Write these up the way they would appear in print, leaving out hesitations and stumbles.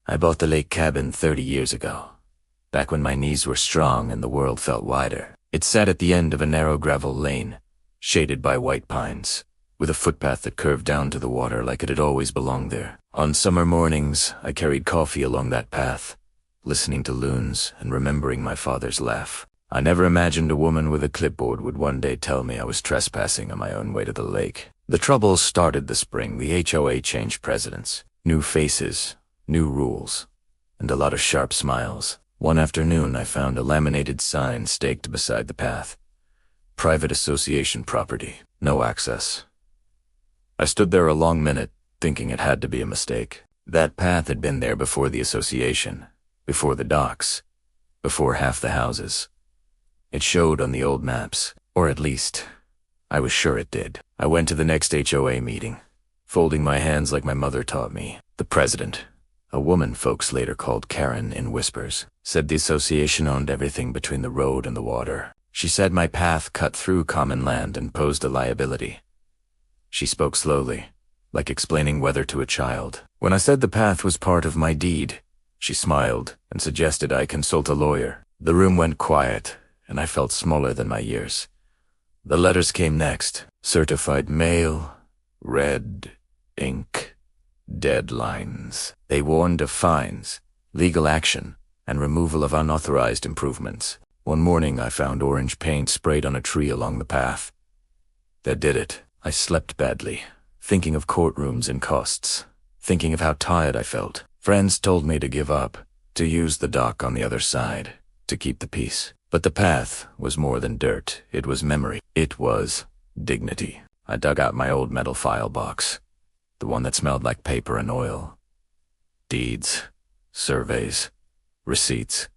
I bought the lake cabin 30 years ago, back when my knees were strong and the world felt wider. It sat at the end of a narrow gravel lane, shaded by white pines, with a footpath that curved down to the water like it had always belonged there. On summer mornings, I carried coffee along that path, listening to loons and remembering my father's laugh. I never imagined a woman with a clipboard would one day tell me I was trespassing on my own way to the lake. The trouble started the spring. The HOA changed presidents. New faces, new rules, and a lot of sharp smiles. One afternoon, I found a laminated sign staked beside the path. Private association property, no access. I stood there a long minute, thinking it had to be a mistake. That path had been there before the association, before the docks, before half the houses. It showed on the old maps, or at least, I was sure it did. I went to the next HOA meeting, folding my hands like my mother taught me. The president, a woman folks later called Karen in whispers, said the association owned everything between the road and the water. She said my path cut through common land and posed a liability. She spoke slowly, like explaining weather to a child. When I said the path was part of my deed, she smiled and suggested I consult a lawyer. The room went quiet, and I felt smaller than my years. The letters came next. Certified mail, red ink, deadlines. They warned of fines, legal action, and removal of unauthorized improvements. One morning I found orange paint sprayed on a tree along the path. That did it. I slept badly, thinking of courtrooms and costs, thinking of how tired I felt. Friends told me to give up, to use the dock on the other side, to keep the peace. But the path was more than dirt. It was memory. It was dignity. I dug out my old metal file box, the one that smelled like paper and oil. Deeds, surveys, receipts,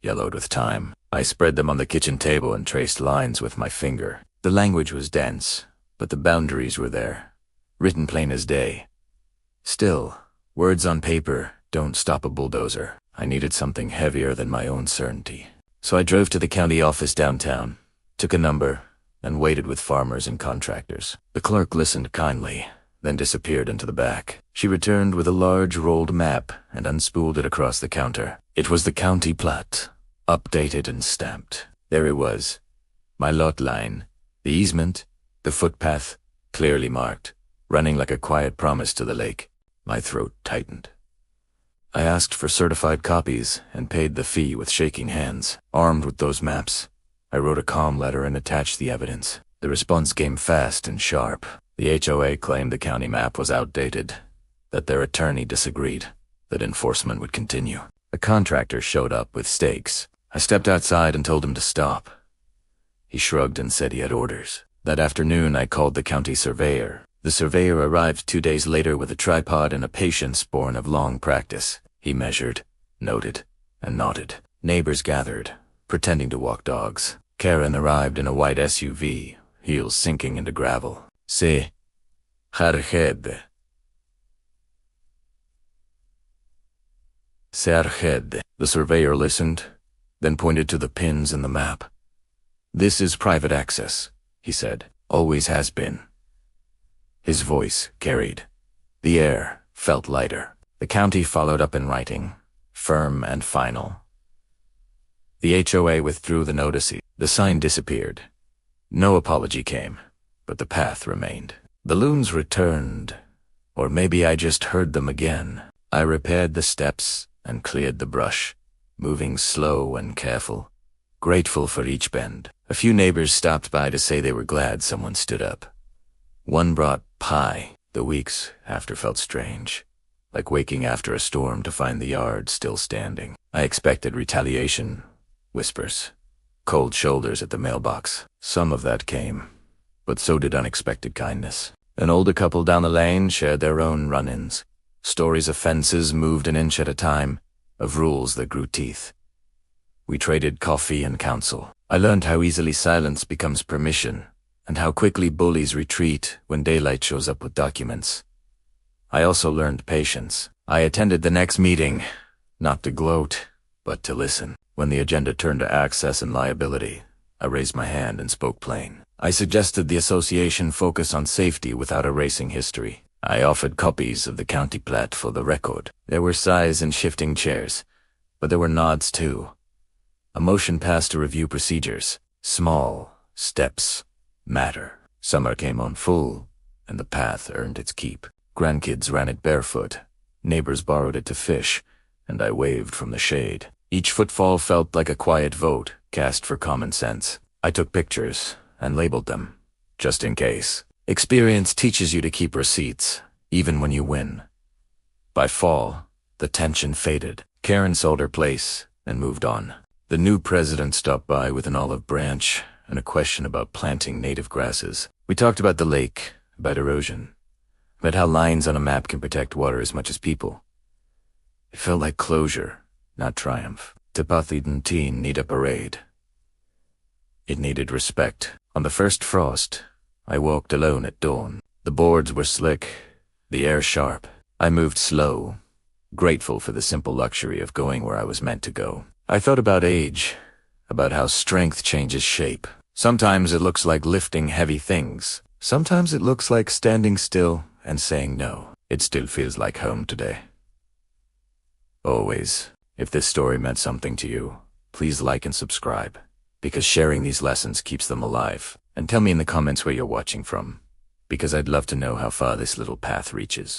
yellowed with time. I spread them on the kitchen table and traced lines with my finger. The language was dense, but the boundaries were there, written plain as day. Still, words on paper don't stop a bulldozer. I needed something heavier than my own certainty. So I drove to the county office downtown, took a number, and waited with farmers and contractors. The clerk listened kindly, then disappeared into the back. She returned with a large rolled map and unspooled it across the counter. It was the county plat, updated and stamped. There it was, my lot line, the easement, the footpath, clearly marked, running like a quiet promise to the lake. My throat tightened. I asked for certified copies and paid the fee with shaking hands. Armed with those maps, I wrote a calm letter and attached the evidence. The response came fast and sharp. The HOA claimed the county map was outdated, that their attorney disagreed, that enforcement would continue. A contractor showed up with stakes. I stepped outside and told him to stop. He shrugged and said he had orders. That afternoon, I called the county surveyor. The surveyor arrived 2 days later with a tripod and a patience born of long practice. He measured, noted, and nodded. Neighbors gathered, pretending to walk dogs. Karen arrived in a white SUV, heels sinking into gravel. Se arhed. Se arhed. The surveyor listened, then pointed to the pins in the map. This is private access, he said. Always has been. His voice carried. The air felt lighter. The county followed up in writing, firm and final. The HOA withdrew the notice. The sign disappeared. No apology came, but the path remained. The loons returned, or maybe I just heard them again. I repaired the steps and cleared the brush, moving slow and careful, grateful for each bend. A few neighbors stopped by to say they were glad someone stood up. One brought pie. The weeks after felt strange, like waking after a storm to find the yard still standing. I expected retaliation, whispers, cold shoulders at the mailbox. Some of that came, but so did unexpected kindness. An older couple down the lane shared their own run-ins, stories of fences moved an inch at a time, of rules that grew teeth. We traded coffee and counsel. I learned how easily silence becomes permission, and how quickly bullies retreat when daylight shows up with documents. I also learned patience. I attended the next meeting, not to gloat, but to listen. When the agenda turned to access and liability, I raised my hand and spoke plain. I suggested the association focus on safety without erasing history. I offered copies of the county plat for the record. There were sighs and shifting chairs, but there were nods too. A motion passed to review procedures. Small steps matter. Summer came on full, and the path earned its keep. Grandkids ran it barefoot. Neighbors borrowed it to fish, and I waved from the shade. Each footfall felt like a quiet vote, cast for common sense. I took pictures and labeled them, just in case. Experience teaches you to keep receipts, even when you win. By fall, the tension faded. Karen sold her place and moved on. The new president stopped by with an olive branch and a question about planting native grasses. We talked about the lake, about erosion, about how lines on a map can protect water as much as people. It felt like closure, not triumph. Tepatli didn't need a parade. It needed respect. On the first frost, I walked alone at dawn. The boards were slick, the air sharp. I moved slow, grateful for the simple luxury of going where I was meant to go. I thought about age, about how strength changes shape. Sometimes it looks like lifting heavy things. Sometimes it looks like standing still and saying no. It still feels like home today. Always, if this story meant something to you, please like and subscribe, because sharing these lessons keeps them alive. And tell me in the comments where you're watching from, because I'd love to know how far this little path reaches.